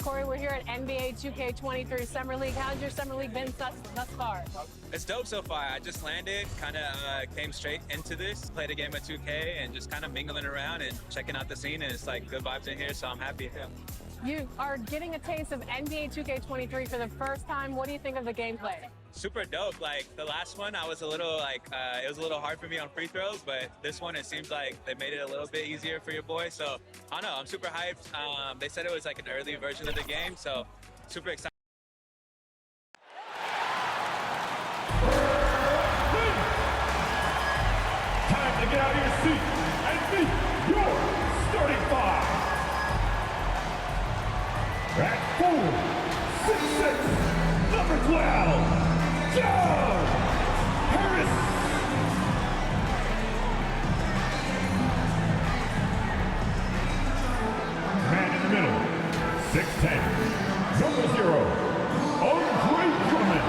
Corey, we're here at NBA 2K23 Summer League. How's your Summer League been thus far? It's dope so far. I just landed, kind of came straight into this, played a game of 2K, and just kind of mingling around and checking out the scene, and it's like good vibes in here, so I'm happy. You are getting a taste of NBA 2K23 for the first time. What do you think of the gameplay? Super dope. Like the last one, I was a little it was a little hard for me on free throws, but this one, it seems like they made it a little bit easier for your boy. So I don't know, I'm super hyped. They said it was like an early version of the game, so super excited. Time to get out of your seat and meet your starting five. At 4, 6, number 12. John Harris. Man in the middle, 6'10", number 0, Andre Drummond.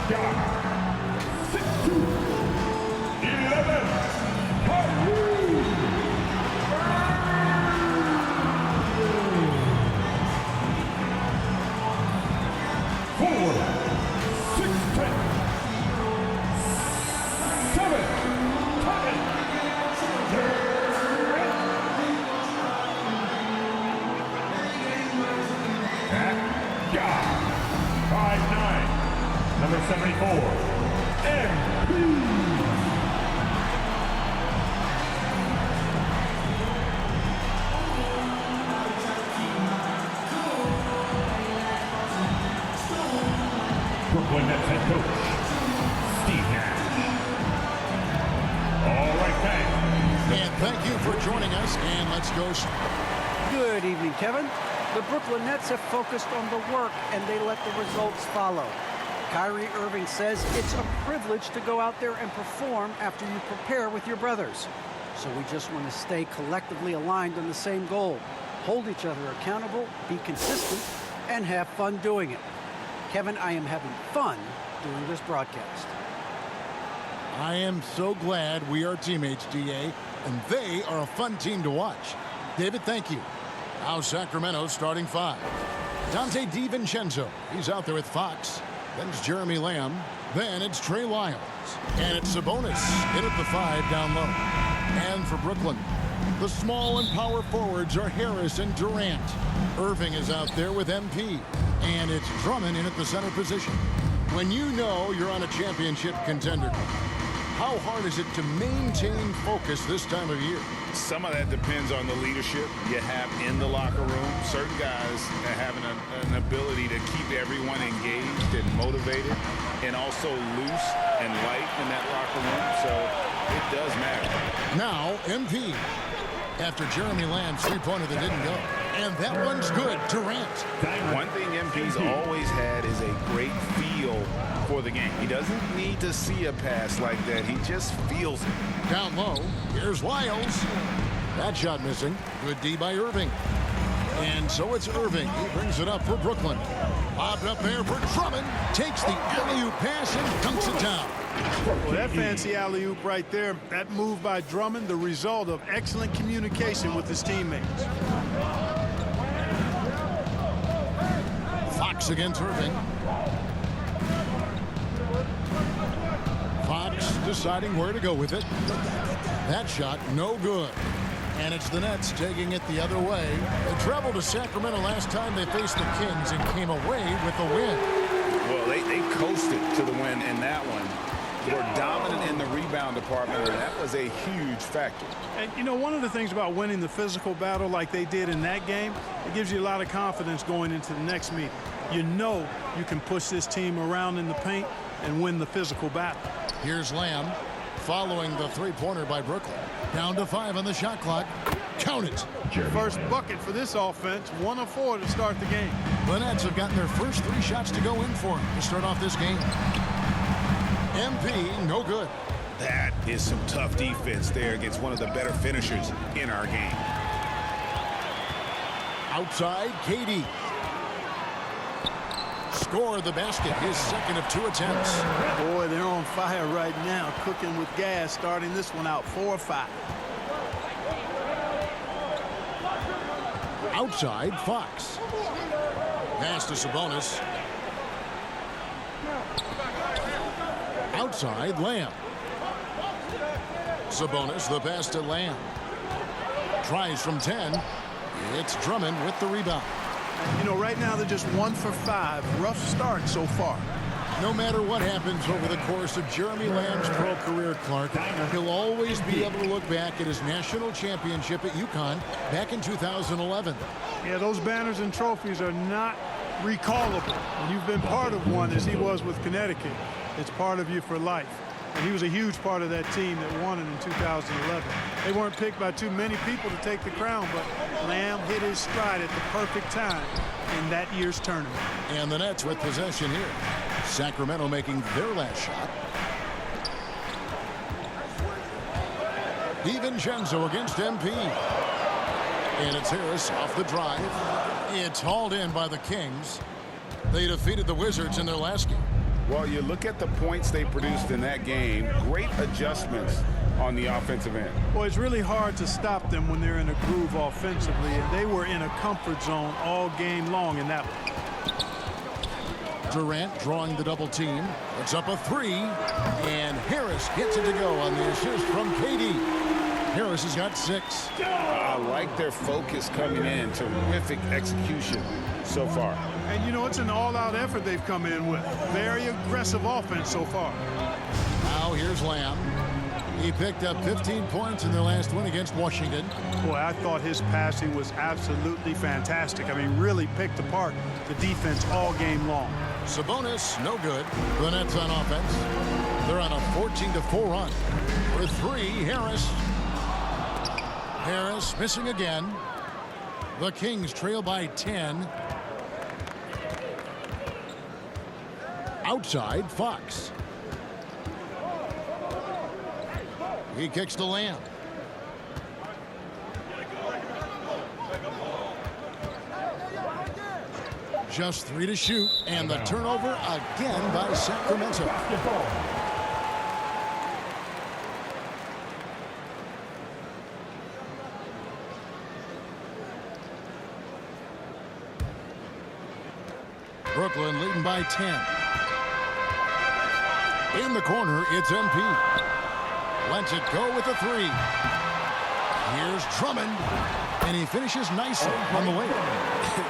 Guard, 6'2", 11, Kyrie. 4, 6, 10, 7, 10. At guard, 5'9", number 74, MP. Brooklyn Nets head coach, Steve Nash. All right, thanks. And thank you for joining us, and let's go. Good evening, Kevin. The Brooklyn Nets have focused on the work, and they let the results follow. Kyrie Irving says it's a privilege to go out there and perform after you prepare with your brothers. So we just want to stay collectively aligned on the same goal. Hold each other accountable, be consistent, and have fun doing it. Kevin, I am having fun doing this broadcast. I am so glad we are teammates, DA, and they are a fun team to watch. David, thank you. Now Sacramento's starting five. Dante DiVincenzo, he's out there with Fox. Then it's Jeremy Lamb. Then it's Trey Lyles. And it's Sabonis in at the 5 down low. And for Brooklyn, the small and power forwards are Harris and Durant. Irving is out there with MP. And it's Drummond in at the center position. When you know you're on a championship contender, how hard is it to maintain focus this time of year? Some of that depends on the leadership you have in the locker room. Certain guys having an ability to keep everyone engaged and motivated and also loose and light in that locker room. So it does matter. Now, MP. After Jeremy Lamb's three-pointer that didn't go. And that one's good. Durant. One thing MP's always had is a great feel for the game. He doesn't need to see a pass like that. He just feels it. Down low. Here's Lyles. That shot missing. Good D by Irving. And so it's Irving. He brings it up for Brooklyn. Bobbed up there for Drummond. Takes the alley-oop pass and dunks it down. Well, that fancy alley-oop right there, that move by Drummond, the result of excellent communication with his teammates. Fox against Irving. Fox deciding where to go with it. That shot no good. And it's the Nets taking it the other way. They traveled to Sacramento last time they faced the Kings and came away with a win. Well, they coasted to the win in that one. They were dominant in the rebound department, and that was a huge factor. And, you know, one of the things about winning the physical battle like they did in that game, it gives you a lot of confidence going into the next meeting. You know you can push this team around in the paint and win the physical battle. Here's Lamb following the three-pointer by Brooklyn. Down to 5 on the shot clock. Count it. First bucket for this offense, 1 of 4 to start the game. The Nets have gotten their first 3 shots to go in for them to start off this game. MP, no good. That is some tough defense there against one of the better finishers in our game. Outside, KD. Score the basket, his second of 2 attempts. Boy, they're on fire right now, cooking with gas, starting this one out 4 or 5. Outside, Fox. Pass to Sabonis. Outside, Lamb. Sabonis, the pass to Lamb. Tries from 10. It's Drummond with the rebound. You know, right now they're just 1 for 5. Rough start so far. No matter what happens over the course of Jeremy Lamb's pro career, Clark, he'll always be able to look back at his national championship at UConn back in 2011. Yeah, those banners and trophies are not recallable. When you've been part of one, as he was with Connecticut, it's part of you for life. And he was a huge part of that team that won it in 2011. They weren't picked by too many people to take the crown, but Lamb hit his stride at the perfect time in that year's tournament. And the Nets with possession here. Sacramento making their last shot. DiVincenzo against MP. And it's Harris off the drive. It's hauled in by the Kings. They defeated the Wizards in their last game. Well, you look at the points they produced in that game, great adjustments on the offensive end. Well, it's really hard to stop them when they're in a groove offensively, and they were in a comfort zone all game long in that one. Durant drawing the double team. It's up a 3, and Harris gets it to go on the assist from KD. Harris has got 6. I like their focus coming in. Terrific execution so far. And, you know, it's an all-out effort they've come in with. Very aggressive offense so far. Now here's Lamb. He picked up 15 points in their last win against Washington. Boy, I thought his passing was absolutely fantastic. I mean, really picked apart the defense all game long. Sabonis, no good. The Nets on offense. They're on a 14-4 run. For 3, Harris. Harris missing again. The Kings trail by 10. Outside, Fox. He kicks to Lamb. Just 3 to shoot, and the turnover again by Sacramento. Brooklyn leading by 10. In the corner, it's MP. Lets it go with a 3. Here's Drummond, and he finishes nicely on the way.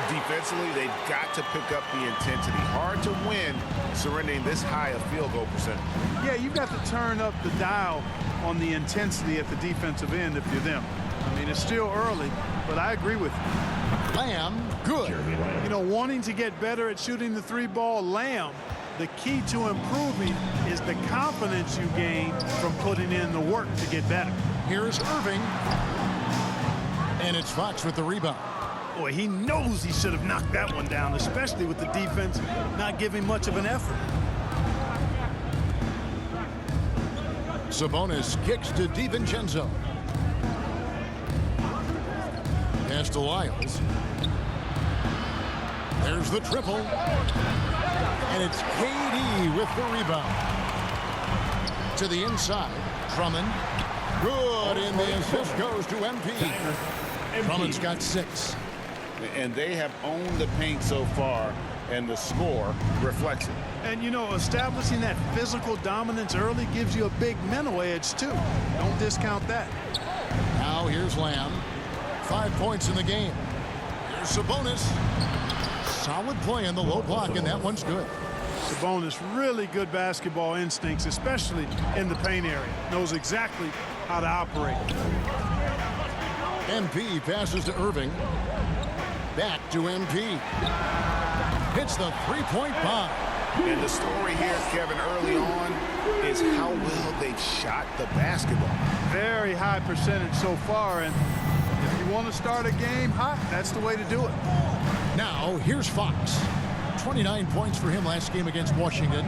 Defensively, they've got to pick up the intensity. Hard to win surrendering this high a field goal percentage. Yeah, you've got to turn up the dial on the intensity at the defensive end if you're them. I mean, it's still early, but I agree with you. Lamb, good. You know, wanting to get better at shooting the 3-ball, Lamb, the key to improving is the confidence you gain from putting in the work to get better. Here's Irving. And it's Fox with the rebound. Boy, he knows he should have knocked that one down, especially with the defense not giving much of an effort. Sabonis kicks to DiVincenzo. Pass to Lyles. There's the triple. And it's KD with the rebound. To the inside. Drummond. Good, and the assist goes to MP. Drummond's got 6. And they have owned the paint so far, and the score reflects it. And, you know, establishing that physical dominance early gives you a big mental edge, too. Don't discount that. Now here's Lamb. 5 points in the game. Here's Sabonis. Solid play in the low block, and that one's good. Sabonis, really good basketball instincts, especially in the paint area. Knows exactly how to operate. MP passes to Irving. Back to MP. Hits the 3-point bomb. And the story here, Kevin, early on is how well they've shot the basketball. Very high percentage so far, and if you want to start a game hot, that's the way to do it. Now, here's Fox. 29 points for him last game against Washington.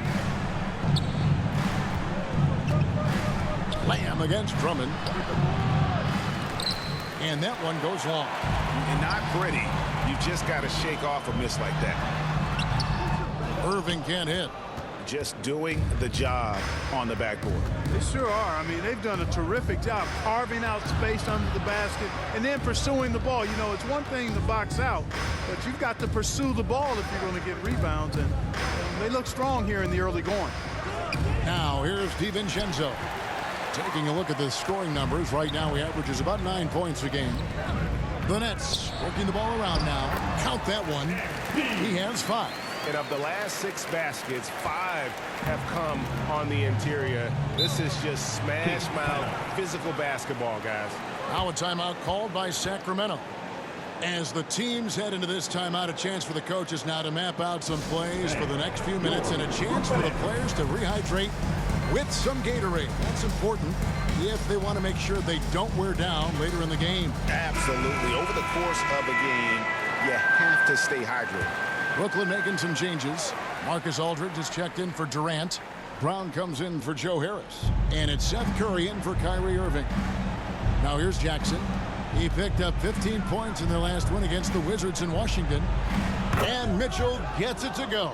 Lamb against Drummond. And that one goes long. And not pretty. You just got to shake off a miss like that. Irving can't hit. Just doing the job on the backboard. They sure are. I mean, they've done a terrific job carving out space under the basket and then pursuing the ball. You know, it's one thing to box out, but you've got to pursue the ball if you're going to get rebounds, and they look strong here in the early going. Now, here's DiVincenzo. Taking a look at the scoring numbers, right now he averages about 9 points a game. The Nets working the ball around now. Count that one. He has 5. And of the last 6 baskets, 5 have come on the interior. This is just smash mouth physical basketball, guys. Now a timeout called by Sacramento. As the teams head into this timeout, a chance for the coaches now to map out some plays for the next few minutes and a chance for the players to rehydrate with some Gatorade. That's important if they want to make sure they don't wear down later in the game. Absolutely. Over the course of a game, you have to stay hydrated. Brooklyn making some changes. Marcus Aldridge has checked in for Durant. Brown comes in for Joe Harris. And it's Seth Curry in for Kyrie Irving. Now here's Jackson. He picked up 15 points in their last win against the Wizards in Washington. And Mitchell gets it to go.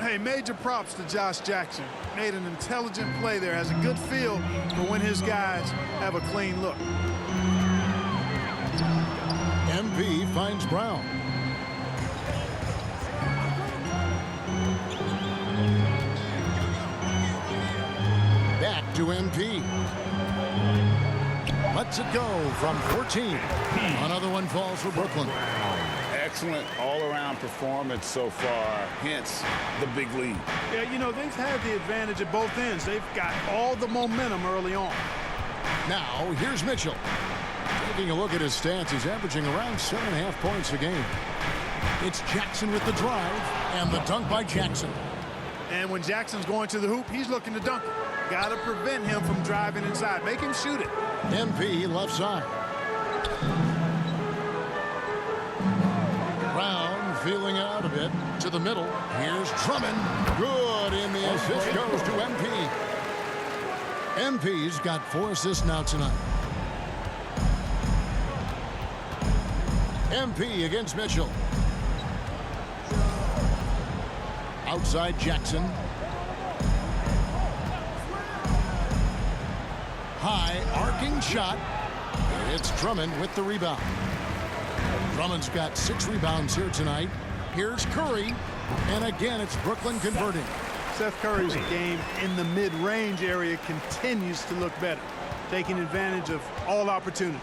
Hey, major props to Josh Jackson. Made an intelligent play there. Has a good feel for when his guys have a clean look. MP finds Brown. Back to MP. Lets it go from 14. Another one falls for Brooklyn. Excellent all-around performance so far, hence the big lead. Yeah, you know, they've had the advantage at both ends. They've got all the momentum early on. Now, here's Mitchell. Taking a look at his stats, he's averaging around 7.5 points a game. It's Jackson with the drive, and the dunk by Jackson. And when Jackson's going to the hoop, he's looking to dunk it. Got to prevent him from driving inside. Make him shoot it. MP left side. Brown feeling out a bit to the middle. Here's Drummond. Good, and the assist goes to MP. MP's got 4 assists now tonight. MP against Mitchell. Outside Jackson. High arcing shot. It's Drummond with the rebound. Drummond's got 6 rebounds here tonight. Here's Curry. And again, it's Brooklyn converting. Seth Curry's game in the mid-range area continues to look better, taking advantage of all opportunities.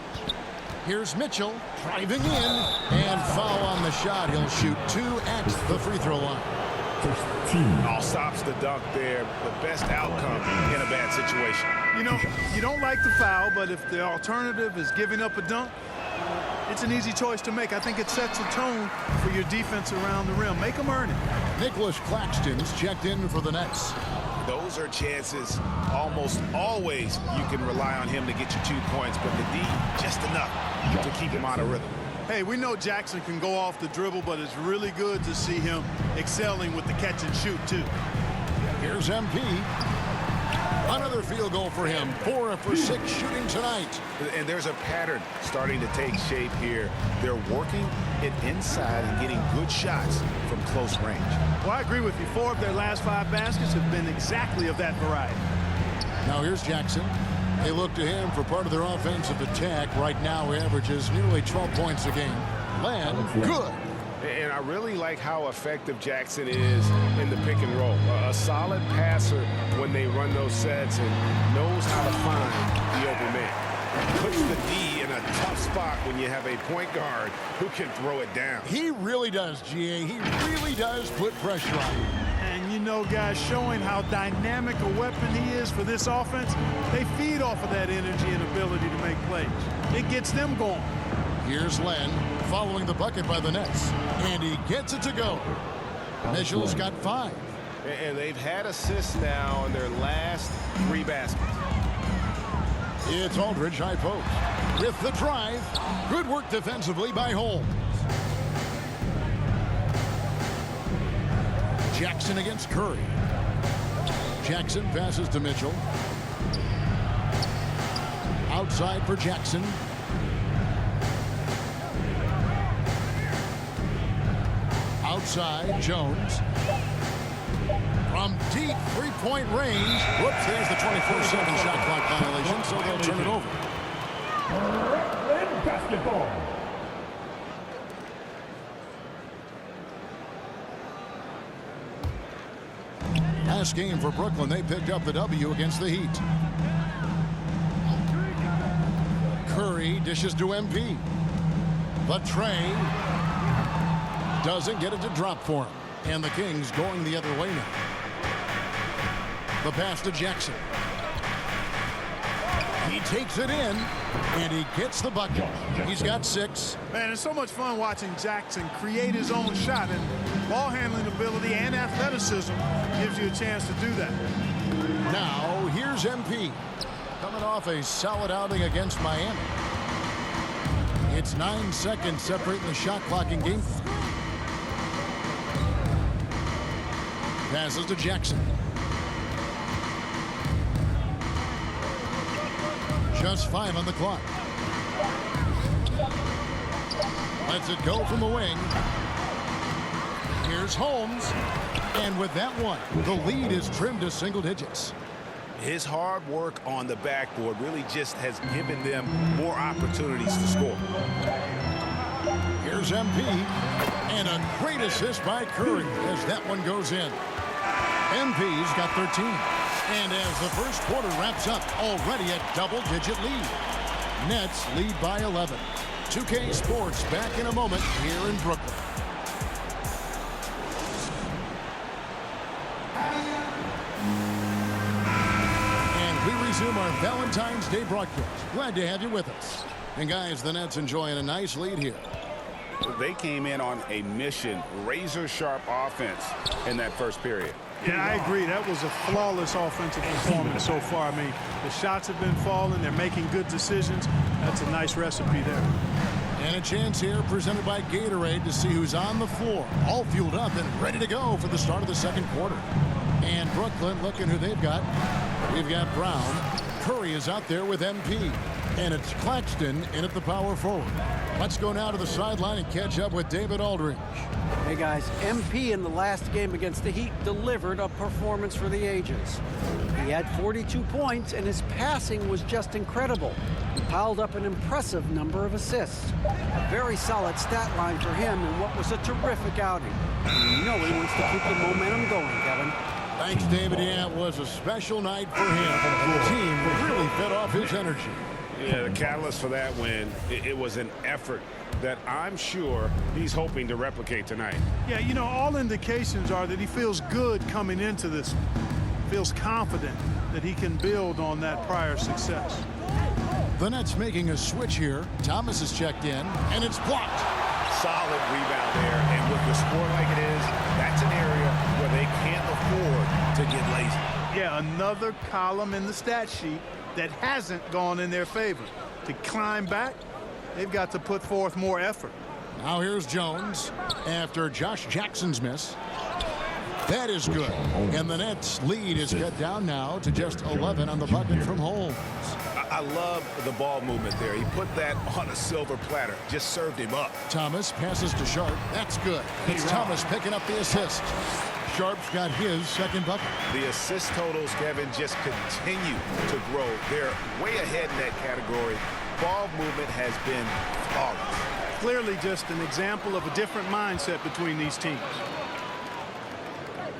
Here's Mitchell driving in, and foul on the shot. He'll shoot 2 at the free throw line. All stops the dunk there. The best outcome in a bad situation. You know, you don't like the foul, but if the alternative is giving up a dunk, it's an easy choice to make. I think it sets a tone for your defense around the rim. Make them earn it. Nicholas Claxton's checked in for the Nets. Those are chances almost always you can rely on him to get you 2 points, but the D, just enough to keep him out of rhythm. Hey, we know Jackson can go off the dribble, but it's really good to see him excelling with the catch and shoot, too. Here's MP. Another field goal for him. 4 for 6 shooting tonight. And there's a pattern starting to take shape here. They're working it inside and getting good shots from close range. Well, I agree with you. 4 of their last 5 baskets have been exactly of that variety. Now here's Jackson. They look to him for part of their offensive attack. Right now, he averages nearly 12 points a game. Lamb, good. And I really like how effective Jackson is in the pick and roll. A solid passer when they run those sets and knows how to find the open man. Puts the D in a tough spot when you have a point guard who can throw it down. He really does, GA. He really does put pressure on him. And you know, guys, showing how dynamic a weapon he is for this offense, they feed off of that energy and ability to make plays. It gets them going. Here's Len following the bucket by the Nets. And he gets it to go. Mitchell's got 5. And they've had assists now in their last 3 baskets. It's Aldridge high post. With the drive. Good work defensively by Holmes. Jackson against Curry. Jackson passes to Mitchell. Outside for Jackson. Outside, Jones. from deep three-point range. Whoops, there's the 24-7 shot clock violation, so they'll turn it over. Brooklyn basketball. Last game for Brooklyn, they picked up the W against the Heat. Curry dishes to MP. But Trey doesn't get it to drop for him. And the Kings going the other way now. The pass to Jackson. He takes it in, and he gets the bucket. He's got 6. Man, it's so much fun watching Jackson create his own shot, and ball handling ability and athleticism gives you a chance to do that. Now, here's MP. Coming off a solid outing against Miami. It's 9 seconds separating the shot clock in game. Passes to Jackson. Just 5 on the clock. Lets it go from the wing. Here's Holmes. And with that one, the lead is trimmed to single digits. His hard work on the backboard really just has given them more opportunities to score. Here's MP. And a great assist by Curry as that one goes in. MP's got 13. And as the first quarter wraps up, already a double-digit lead. Nets lead by 11. 2K Sports back in a moment here in Brooklyn. And we resume our Valentine's Day broadcast. Glad to have you with us. And guys, the Nets enjoying a nice lead here. They came in on a mission, razor-sharp offense in that first period. Yeah, I agree. That was a flawless offensive performance so far. I mean, the shots have been falling. They're making good decisions. That's a nice recipe there. And a chance here presented by Gatorade to see who's on the floor. All fueled up and ready to go for the start of the second quarter. And Brooklyn, looking who they've got. We've got Brown. Curry is out there with MP. And it's Claxton in at the power forward. Let's go now to the sideline and catch up with David Aldridge. Hey guys, MP in the last game against the Heat delivered a performance for the ages. He had 42 points and his passing was just incredible. He piled up an impressive number of assists. A very solid stat line for him in what was a terrific outing. And you know he wants to keep the momentum going, Kevin. Thanks, David. Yeah, it was a special night for him. And the team really fed off his energy. Yeah, the catalyst for that win, it was an effort that I'm sure he's hoping to replicate tonight. Yeah, you know, all indications are that he feels good coming into this one. Feels confident that he can build on that prior success. The Nets making a switch here. Thomas is checked in, and it's blocked. Solid rebound there, and with the score like it is, that's an area where they can't afford to get lazy. Yeah, another column in the stat sheet that hasn't gone in their favor. To climb back, they've got to put forth more effort. Now here's Jones after Josh Jackson's miss. That is good. And the Nets lead is cut down now to just 11 on the bucket from Holmes. I love the ball movement there. He put that on a silver platter, just served him up. Thomas passes to Sharp. That's good. It's Thomas picking up the assist. Sharp's got his second bucket. The assist totals, Kevin, just continue to grow. They're way ahead in that category. Ball movement has been flawless. Clearly just an example of a different mindset between these teams.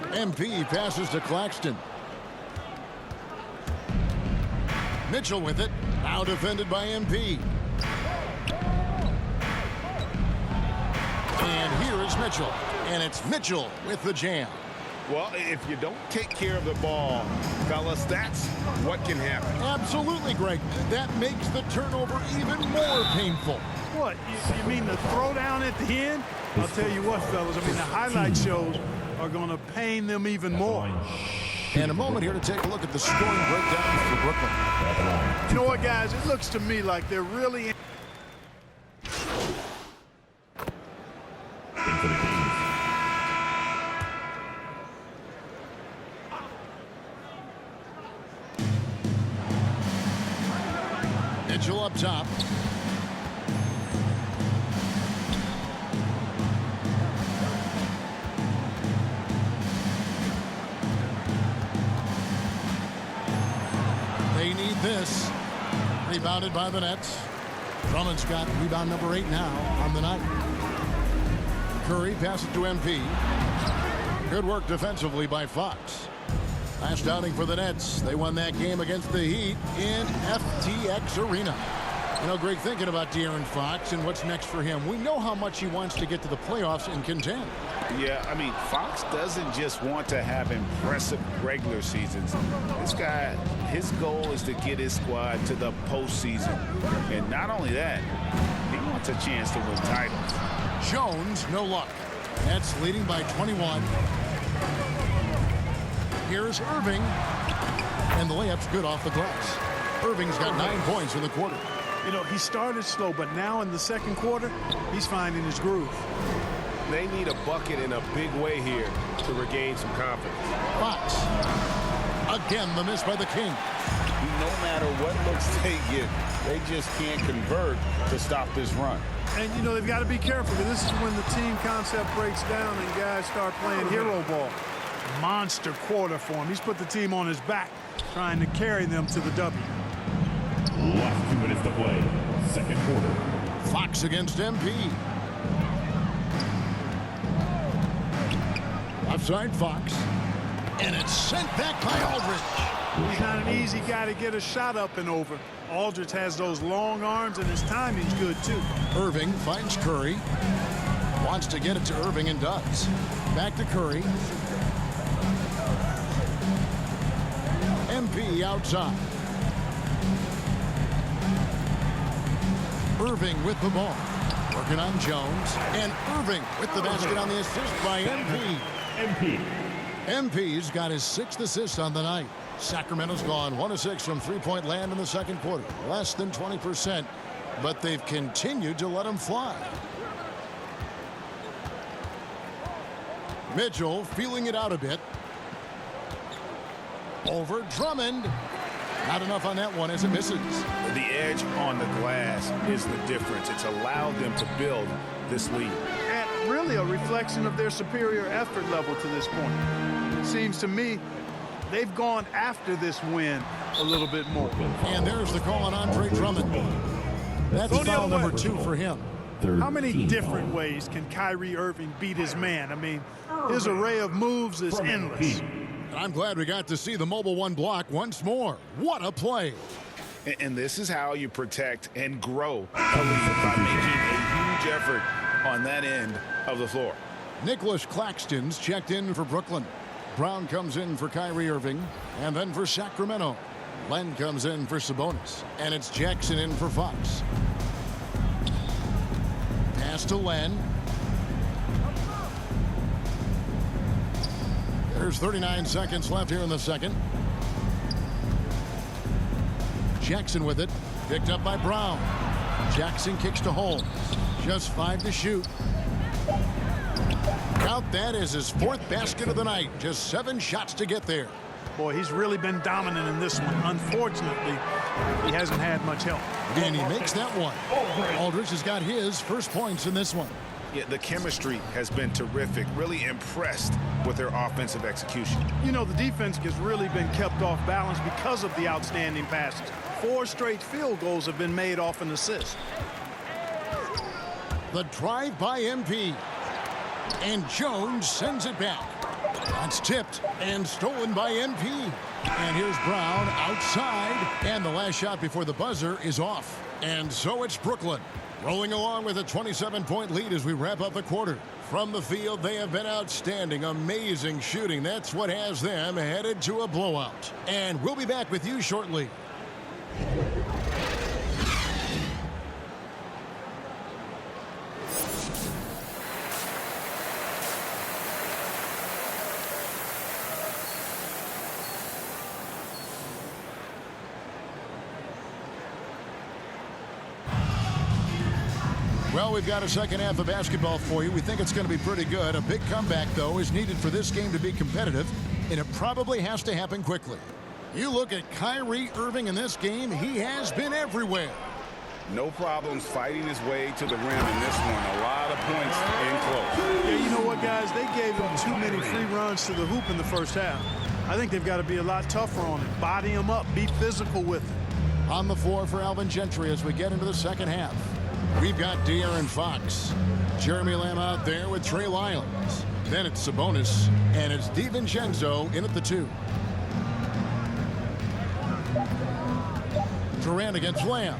MP passes to Claxton. Mitchell with it. Now defended by MP. And here is Mitchell. And it's Mitchell with the jam. Well, if you don't take care of the ball, fellas, that's what can happen. Absolutely, Greg. That makes the turnover even more painful. What, you mean the throwdown at the end? I'll tell you what, fellas, I mean, the highlight shows are going to pain them even more. And a moment here to take a look at the scoring breakdown for Brooklyn. You know what, guys? It looks to me like they're really... Mitchell up top. Rebounded by the Nets. Drummond's got rebound number 8 now on the night. Curry passes to MP. Good work defensively by Fox. Last outing for the Nets. They won that game against the Heat in FTX Arena. You know, Greg, thinking about De'Aaron Fox and what's next for him, we know how much he wants to get to the playoffs and contend. Yeah, I mean, Fox doesn't just want to have impressive regular seasons. This guy, his goal is to get his squad to the postseason. And not only that, he wants a chance to win titles. Jones, no luck. Nets leading by 21. Here's Irving. And the layup's good off the glass. Irving's got 9 points in the quarter. You know, he started slow, but now in the second quarter, he's finding his groove. They need a bucket in a big way here to regain some confidence. Fox. Again, the miss by the King. No matter what looks they get, they just can't convert to stop this run. And, you know, they've got to be careful, because this is when the team concept breaks down and guys start playing hero ball. Monster quarter for him. He's put the team on his back, trying to carry them to the W. Last 2 minutes to play. Second quarter. Fox against MP. Outside Fox. And it's sent back by Aldridge. He's not an easy guy to get a shot up and over. Aldridge has those long arms, and his timing's good, too. Irving finds Curry. Wants to get it to Irving and does. Back to Curry. MP outside. Irving with the ball. Working on Jones. And Irving with the basket on the assist by MP. MP's got his 6th assist on the night. Sacramento's gone 1 of 6 from three-point land in the second quarter. Less than 20%, but they've continued to let him fly. Mitchell feeling it out a bit. Over Drummond. Not enough on that one as it misses. The edge on the glass is the difference. It's allowed them to build this lead. And really a reflection of their superior effort level to this point. It seems to me they've gone after this win a little bit more. And there's the call on Andre Drummond. That's foul number 2 for him. How many different ways can Kyrie Irving beat his man? I mean, his array of moves is endless. I'm glad we got to see the mobile 1 block once more. What a play. And this is how you protect and grow by making a huge effort on that end of the floor. Nicholas Claxton's checked in for Brooklyn. Brown comes in for Kyrie Irving, and then for Sacramento. Len comes in for Sabonis, and it's Jackson in for Fox. Pass to Len. There's 39 seconds left here in the second. Jackson with it. Picked up by Brown. Jackson kicks to Holmes. Just 5 to shoot. Count that as his 4th basket of the night. Just 7 shots to get there. Boy, he's really been dominant in this one. Unfortunately, he hasn't had much help. And he makes that one. Aldridge has got his first points in this one. Yeah, the chemistry has been terrific. Really impressed with their offensive execution. You know, the defense has really been kept off balance because of the outstanding passes. 4 straight field goals have been made off an assist. The drive by MP. And Jones sends it back. That's tipped and stolen by MP. And here's Brown outside. And the last shot before the buzzer is off. And so it's Brooklyn rolling along with a 27-point lead as we wrap up the quarter. From the field, they have been outstanding. Amazing shooting. That's what has them headed to a blowout. And we'll be back with you shortly. Well, we've got a second half of basketball for you. We think it's going to be pretty good. A big comeback, though, is needed for this game to be competitive, and it probably has to happen quickly. You look at Kyrie Irving in this game, he has been everywhere. No problems fighting his way to the rim in this one. A lot of points in close. Yeah, you know what, guys? They gave him too many free runs to the hoop in the first half. I think they've got to be a lot tougher on him. Body him up. Be physical with him. on the floor for Alvin Gentry as we get into the second half. We've got De'Aaron Fox. Jeremy Lamb out there with Trey Lyles. Then it's Sabonis, and it's DiVincenzo in at the 2. Durant against Lamb.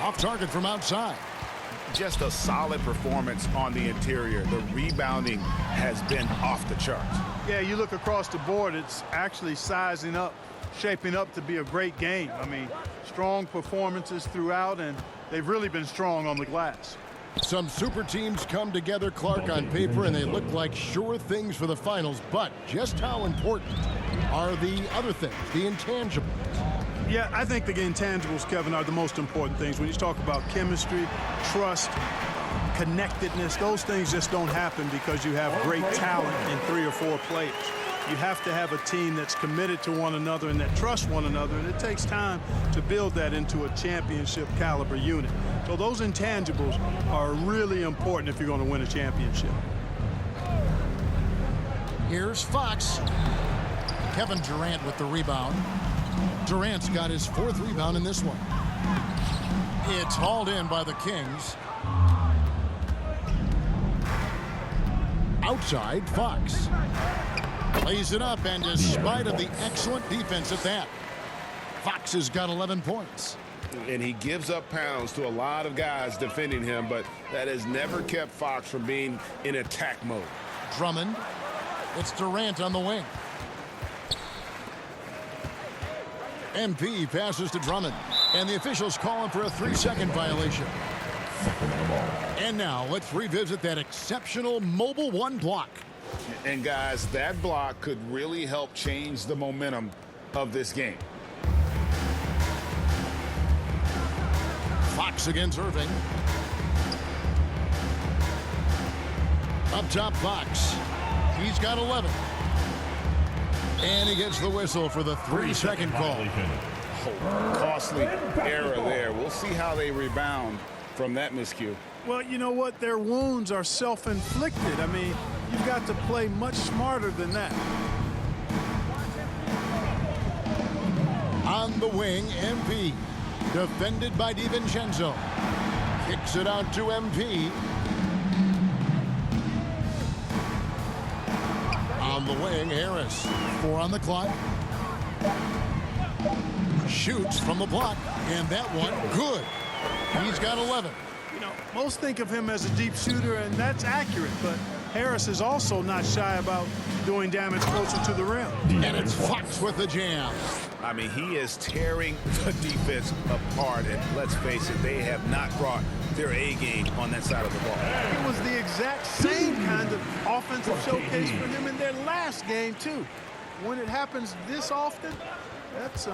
Off target from outside. Just a solid performance on the interior. The rebounding has been off the charts. Yeah, you look across the board, it's actually sizing up, shaping up to be a great game. I mean, strong performances throughout, and they've really been strong on the glass. Some super teams come together, Clark, on paper, and they look like sure things for the finals. But just how important are the other things, the intangibles? Yeah, I think the intangibles, Kevin, are the most important things. When you talk about chemistry, trust, connectedness, those things just don't happen because you have great talent in 3 or 4 players. You have to have a team that's committed to one another and that trusts one another, and it takes time to build that into a championship caliber unit. So those intangibles are really important if you're going to win a championship. Here's Fox. Kevin Durant with the rebound. Durant's got his 4th rebound in this one. It's hauled in by the Kings. Outside, Fox. Lays it up, and despite of the excellent defense at that, Fox has got 11 points. And he gives up pounds to a lot of guys defending him, but that has never kept Fox from being in attack mode. Drummond. It's Durant on the wing. MP passes to Drummond, and the officials call him for a 3-second violation. And now let's revisit that exceptional mobile 1 block. And guys, that block could really help change the momentum of this game. Fox against Irving. Up top, Fox. He's got 11. And he gets the whistle for the 3-second call. Oh, costly error there. We'll see how they rebound from that miscue. Well, you know what? Their wounds are self-inflicted. I mean, you've got to play much smarter than that. On the wing, MP. Defended by DiVincenzo. Kicks it out to MP. On the wing, Harris. 4 on the clock. Shoots from the block, and that one good. He's got 11. You know, most think of him as a deep shooter, and that's accurate, but Harris is also not shy about doing damage closer to the rim. And it's Fox with the jam. I mean, he is tearing the defense apart, and let's face it, they have not brought their A game on that side of the ball. It was the exact same kind of offensive showcase for him in their last game, too. When it happens this often, that's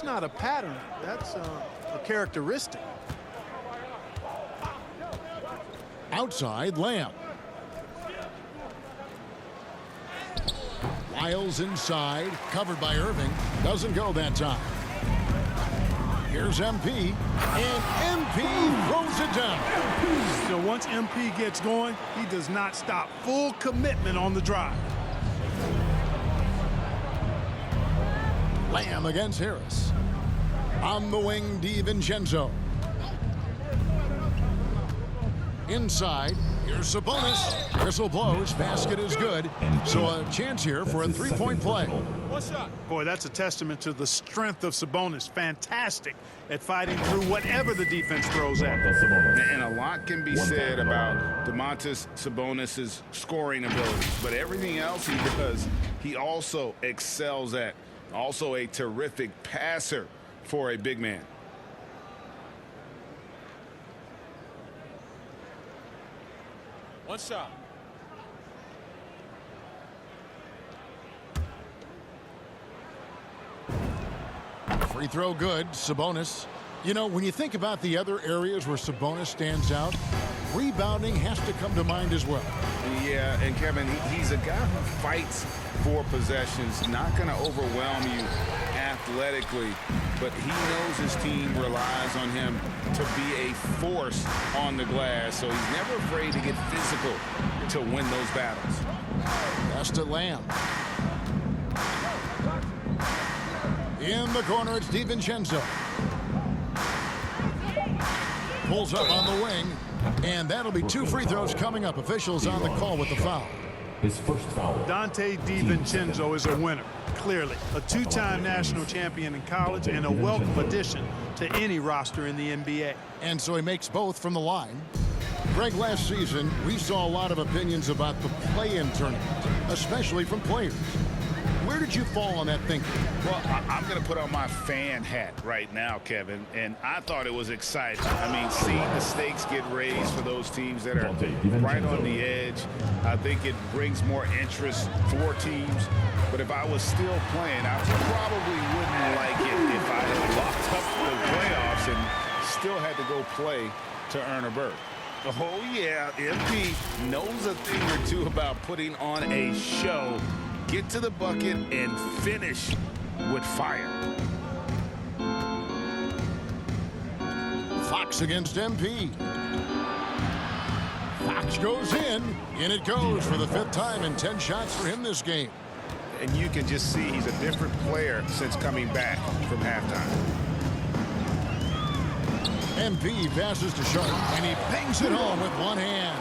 not a pattern. That's a characteristic. Outside, Lamb. Lyles inside, covered by Irving. Doesn't go that time. Here's MP, and MP throws it down. So once MP gets going, he does not stop. Full commitment on the drive. Lamb against Harris. On the wing, DiVincenzo. Inside, here's Sabonis. Whistle blows, basket is good. So a chance here for a 3-point play. Boy, that's a testament to the strength of Sabonis. Fantastic at fighting through whatever the defense throws at him. And a lot can be said about Domantas Sabonis' scoring abilities, but everything else he does, he also excels at. Also a terrific passer for a big man. One shot. Free throw good, Sabonis. You know, when you think about the other areas where Sabonis stands out, rebounding has to come to mind as well. Yeah, and Kevin, he's a guy who fights for possessions, not going to overwhelm you athletically, but he knows his team relies on him to be a force on the glass, so he's never afraid to get physical to win those battles. Pass to Lamb. In the corner, it's DiVincenzo. Pulls up on the wing, and that'll be 2 free throws coming up. Officials on the call with the foul. His first foul. Dante DiVincenzo is a winner, clearly. A 2-time national champion in college and a welcome addition to any roster in the NBA. And so he makes both from the line. Greg, last season, we saw a lot of opinions about the play-in tournament, especially from players. Where did you fall on that thinking? Well, I'm going to put on my fan hat right now, Kevin, and I thought it was exciting. I mean, seeing the stakes get raised for those teams that are right on the edge, I think it brings more interest for teams. But if I was still playing, I probably wouldn't like it if I had locked up the playoffs and still had to go play to earn a berth. Oh, yeah, MP knows a thing or two about putting on a show. Get to the bucket and finish with fire. Fox against MP. Fox goes in it goes for the 5th time, and 10 shots for him this game. And you can just see he's a different player since coming back from halftime. MP passes to Sharp, and he bangs it home with one hand.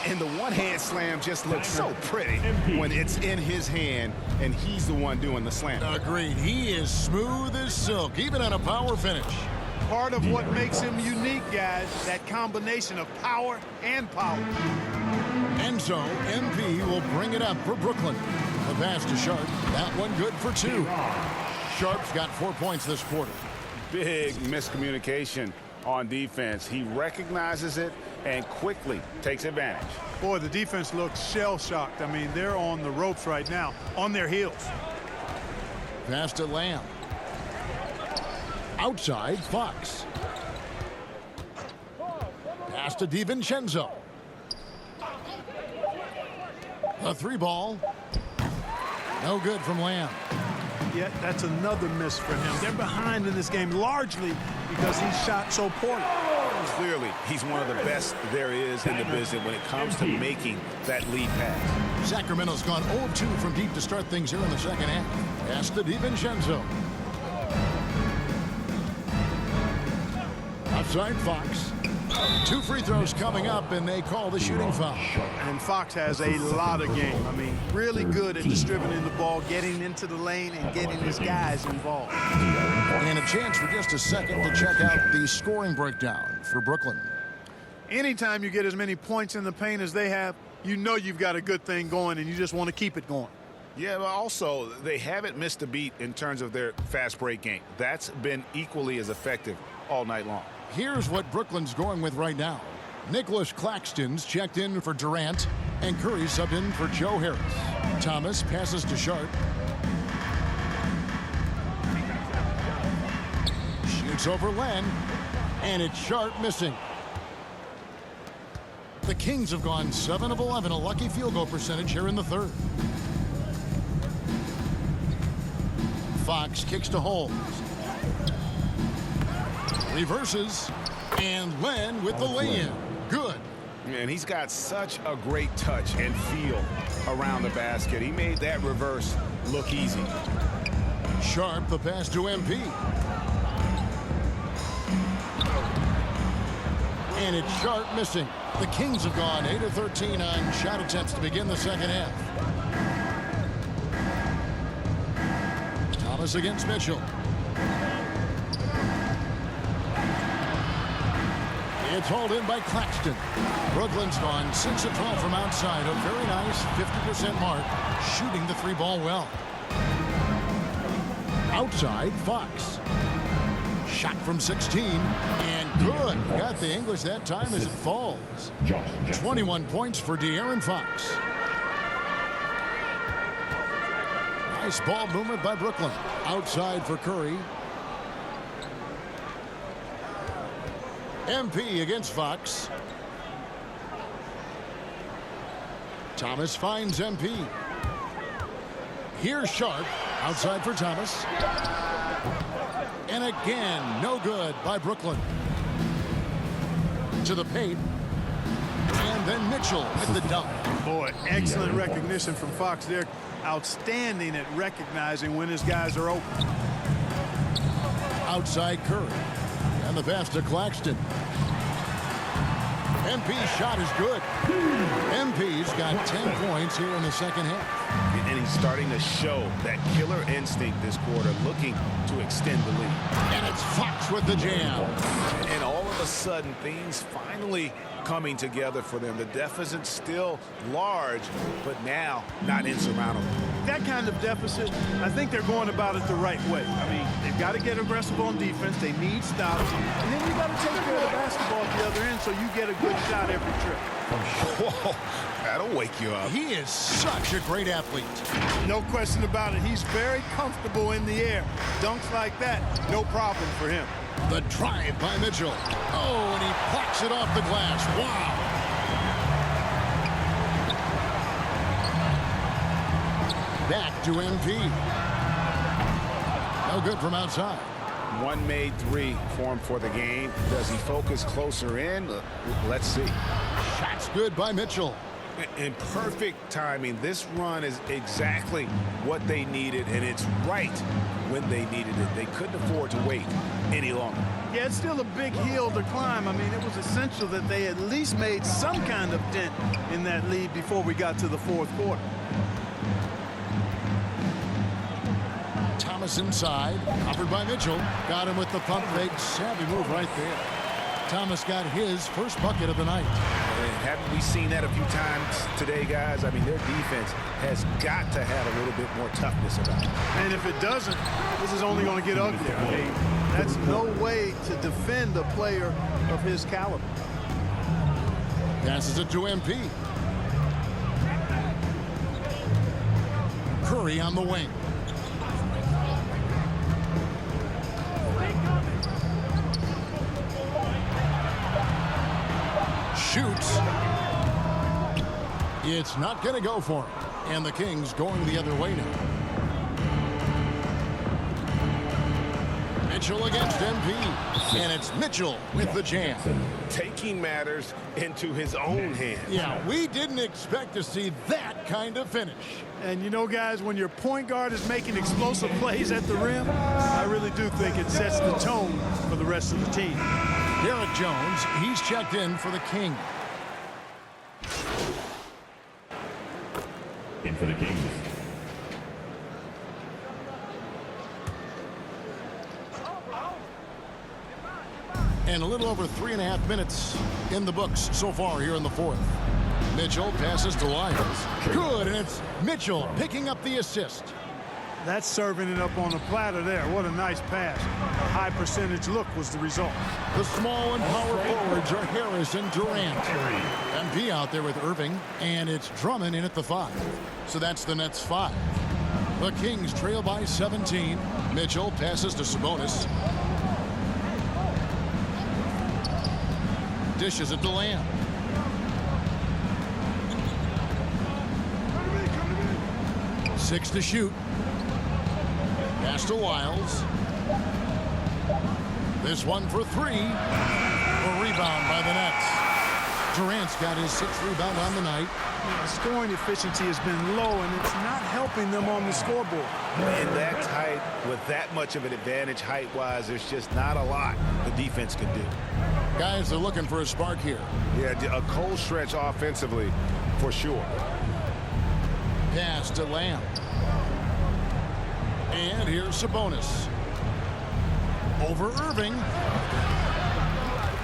And the one-hand slam just looks so pretty when it's in his hand and he's the one doing the slam. Agreed. He is smooth as silk, even on a power finish. Part of what makes him unique, guys, that combination of power and power. And so MP will bring it up for Brooklyn. The pass to Sharp. That one good for 2. Sharp's got 4 points this quarter. Big miscommunication on defense. He recognizes it and quickly takes advantage. Boy, the defense looks shell-shocked. I mean, they're on the ropes right now, on their heels. Pass to Lamb. Outside, Fox. Pass to DiVincenzo. A 3-ball. No good from Lamb. Yet that's another miss for him. They're behind in this game largely because he shot so poorly. Clearly, he's one of the best there is in the business when it comes to making that lead pass. Sacramento's gone 0 of 2 from deep to start things here in the second half. Pass to DiVincenzo. Outside Fox. 2 free throws coming up, and they call the shooting foul. And Fox has a lot of game. I mean, really good at distributing the ball, getting into the lane, and getting his guys involved. And a chance for just a second to check out the scoring breakdown for Brooklyn. Anytime you get as many points in the paint as they have, you know you've got a good thing going, and you just want to keep it going. Yeah, but also, they haven't missed a beat in terms of their fast break game. That's been equally as effective all night long. Here's what Brooklyn's going with right now. Nicholas Claxton's checked in for Durant, and Curry subbed in for Joe Harris. Thomas passes to Sharp. Shoots over Len, and it's Sharp missing. The Kings have gone 7 of 11, a lucky field goal percentage here in the 3rd. Fox kicks to Holmes. Reverses, and Len with the lay-in. Good. And he's got such a great touch and feel around the basket. He made that reverse look easy. Sharp, the pass to MP. And it's Sharp missing. The Kings have gone 8 of 13 on shot attempts to begin the second half. Thomas against Mitchell. It's hauled in by Claxton. Brooklyn's gone 6 of 12 from outside. A very nice 50% mark, shooting the 3-ball well. Outside, Fox. Shot from 16, and good. Got the English that time as it falls. 21 points for De'Aaron Fox. Nice ball movement by Brooklyn. Outside for Curry. MP against Fox. Thomas finds MP. Here's Sharp. Outside for Thomas. And again, no good by Brooklyn. To the paint. And then Mitchell with the dunk. Boy, excellent recognition from Fox there. Outstanding at recognizing when his guys are open. Outside Curry. And the pass to Claxton. MP's shot is good. MP's got 10 points here in the second half. And he's starting to show that killer instinct this quarter, looking to extend the lead. And it's Fox with the jam. And all of a sudden, things finally coming together for them. The deficit's still large, but now not insurmountable. That kind of deficit, I think they're going about it the right way. I mean, they've got to get aggressive on defense. They need stops. And then you got to take care of the basketball at the other end so you get a good shot every trip. Whoa, that'll wake you up. He is such a great athlete. No question about it. He's very comfortable in the air. Dunks like that, no problem for him. The drive by Mitchell. Oh, and he plucks it off the glass. Wow. Back to MP. No good from outside. One made three for him for the game. Does he focus closer in? Let's see. Shot's good by Mitchell. In perfect timing. This run is exactly what they needed, and it's right when they needed it. They couldn't afford to wait any longer. Yeah, it's still a big hill to climb. I mean, it was essential that they at least made some kind of dent in that lead before we got to the fourth quarter. Thomas inside, covered by Mitchell. Got him with the pump fake. Savvy move right there. Thomas got his first bucket of the night. And haven't we seen that a few times today, guys? I mean, their defense has got to have a little bit more toughness about it. And if it doesn't, this is only going to get uglier. I mean, that's no way to defend a player of his caliber. Passes it to MP. Curry on the wing. Shoots. It's not going to go for him. And the Kings going the other way now. Mitchell against MP. And it's Mitchell with the jam. Taking matters into his own hands. Yeah, we didn't expect to see that kind of finish. And you know, guys, when your point guard is making explosive plays at the rim, I really do think it sets the tone for the rest of the team. Derek Jones, he's checked in for the Kings. In for the Kings. And a little over 3.5 minutes in the books so far here in the fourth. Mitchell passes to Lyles. Good, and it's Mitchell picking up the assist. That's serving it up on a platter there. What a nice pass. A high percentage look was the result. The small and power forwards are Harris and Durant. MP out there with Irving, and it's Drummond in at the 5. So that's the Nets 5. The Kings trail by 17. Mitchell passes to Sabonis. Dishes it to Lamb. Six to shoot. Pass to Lyles. This one for 3. A rebound by the Nets. Durant's got his 6th rebound on the night. The scoring efficiency has been low, and it's not helping them on the scoreboard. And that tight, with that much of an advantage height-wise, there's just not a lot the defense can do. Guys are looking for a spark here. Yeah, a cold stretch offensively, for sure. Pass to Lamb. And here's Sabonis. Over Irving.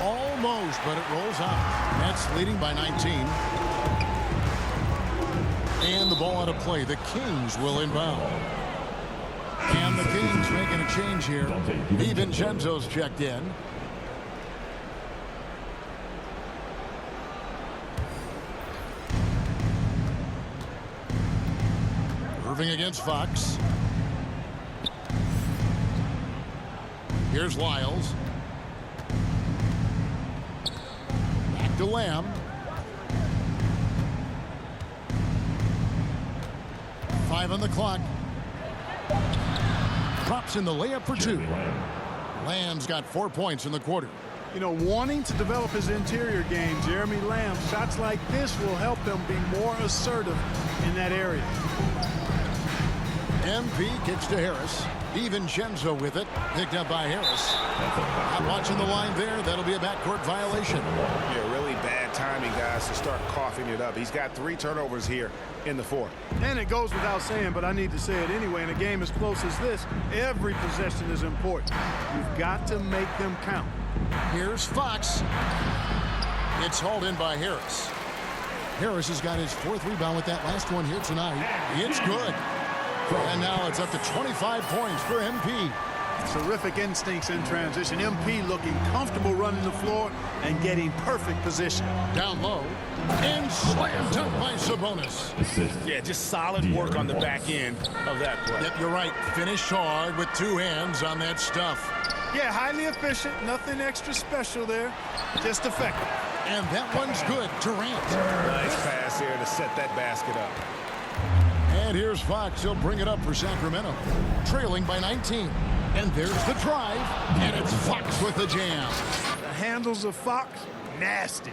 Almost, but it rolls out. Nets leading by 19. And the ball out of play. The Kings will inbound. And the Kings making a change here. DiVincenzo's checked in. Irving against Fox. Here's Lyles. Back to Lamb. 5 on the clock. Drops in the layup for 2. Lamb's got 4 points in the quarter. You know, wanting to develop his interior game, Jeremy Lamb, shots like this will help them be more assertive in that area. MP kicks to Harris. DiVincenzo with it. Picked up by Harris. Not watching the line there. That'll be a backcourt violation. Yeah, really bad timing, guys, to start coughing it up. He's got 3 turnovers here in the fourth. And it goes without saying, but I need to say it anyway. In a game as close as this, every possession is important. You've got to make them count. Here's Fox. It's hauled in by Harris. Harris has got his 4th rebound with that last one here tonight. It's good. And now it's up to 25 points for MP. Terrific instincts in transition. MP looking comfortable running the floor and getting perfect position. Down low. And slam dunk by Sabonis. Yeah, just solid work on the back end of that play. Yep, you're right. Finished hard with 2 hands on that stuff. Yeah, highly efficient. Nothing extra special there. Just effective. And that one's good. Durant. Nice pass here to set that basket up. And here's Fox. He'll bring it up for Sacramento. Trailing by 19. And there's the drive. And it's Fox with the jam. The handles of Fox, nasty.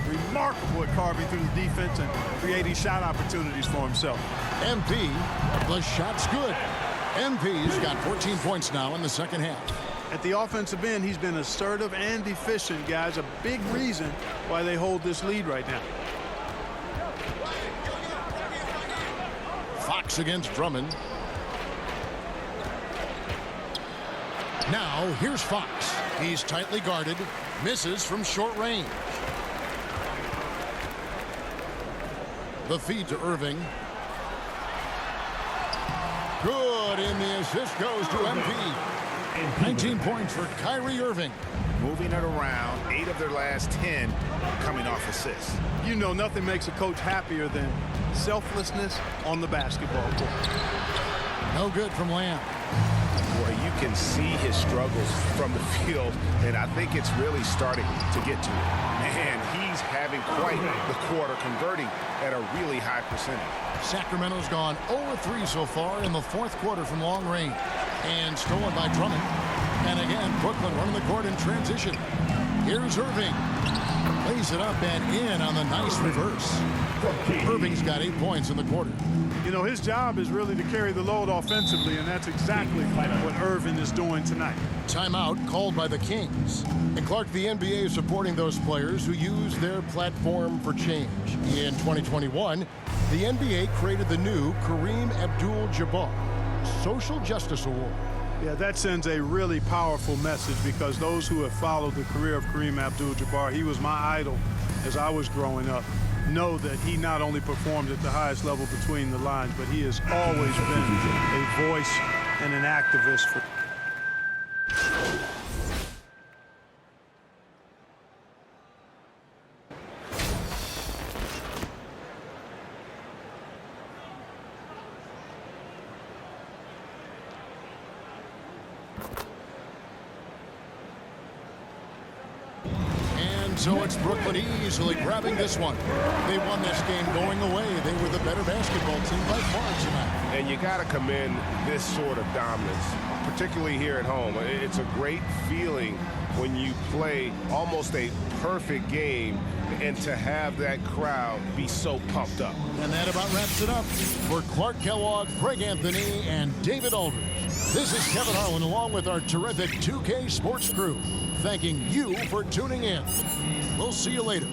Remarkable at carving through the defense and creating shot opportunities for himself. MP, the shot's good. MP's got 14 points now in the second half. At the offensive end, he's been assertive and efficient, guys. A big reason why they hold this lead right now. Fox against Drummond. Now, here's Fox. He's tightly guarded. Misses from short range. The feed to Irving. Good, and the assist goes to MP. 19 points for Kyrie Irving. Moving it around, 8 of their last 10 coming off assists. You know, nothing makes a coach happier than selflessness on the basketball court. No good from Lamb. Boy, you can see his struggles from the field, and I think it's really starting to get to him. Man, he's having quite the quarter, converting at a really high percentage. Sacramento's gone 0-3 so far in the 4th quarter from long range. And stolen by Drummond. And again, Brooklyn running the court in transition. Here's Irving. Lays it up and in on the nice reverse. Irving's got 8 points in the quarter. You know, his job is really to carry the load offensively, and that's exactly what Irving is doing tonight. Timeout called by the Kings. And Clark, the NBA is supporting those players who use their platform for change. In 2021, the NBA created the new Kareem Abdul-Jabbar Social Justice Award. Yeah, that sends a really powerful message because those who have followed the career of Kareem Abdul-Jabbar, he was my idol as I was growing up, know that he not only performed at the highest level between the lines, but he has always been a voice and an activist for So it's Brooklyn easily grabbing this one. They won this game going away. They were the better basketball team by far tonight. And you got to commend this sort of dominance, particularly here at home. It's a great feeling when you play almost a perfect game and to have that crowd be so pumped up. And that about wraps it up. For Clark Kellogg, Craig Anthony, and David Aldridge, this is Kevin Harlan along with our terrific 2K Sports crew, thanking you for tuning in. We'll see you later.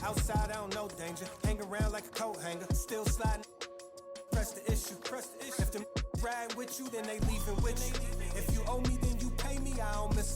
Outside, I don't know danger. Hang around like a coat hanger. Still sliding. Press the issue. If them ride with you, then they leaving with you. If you owe me, then you pay me. I don't miss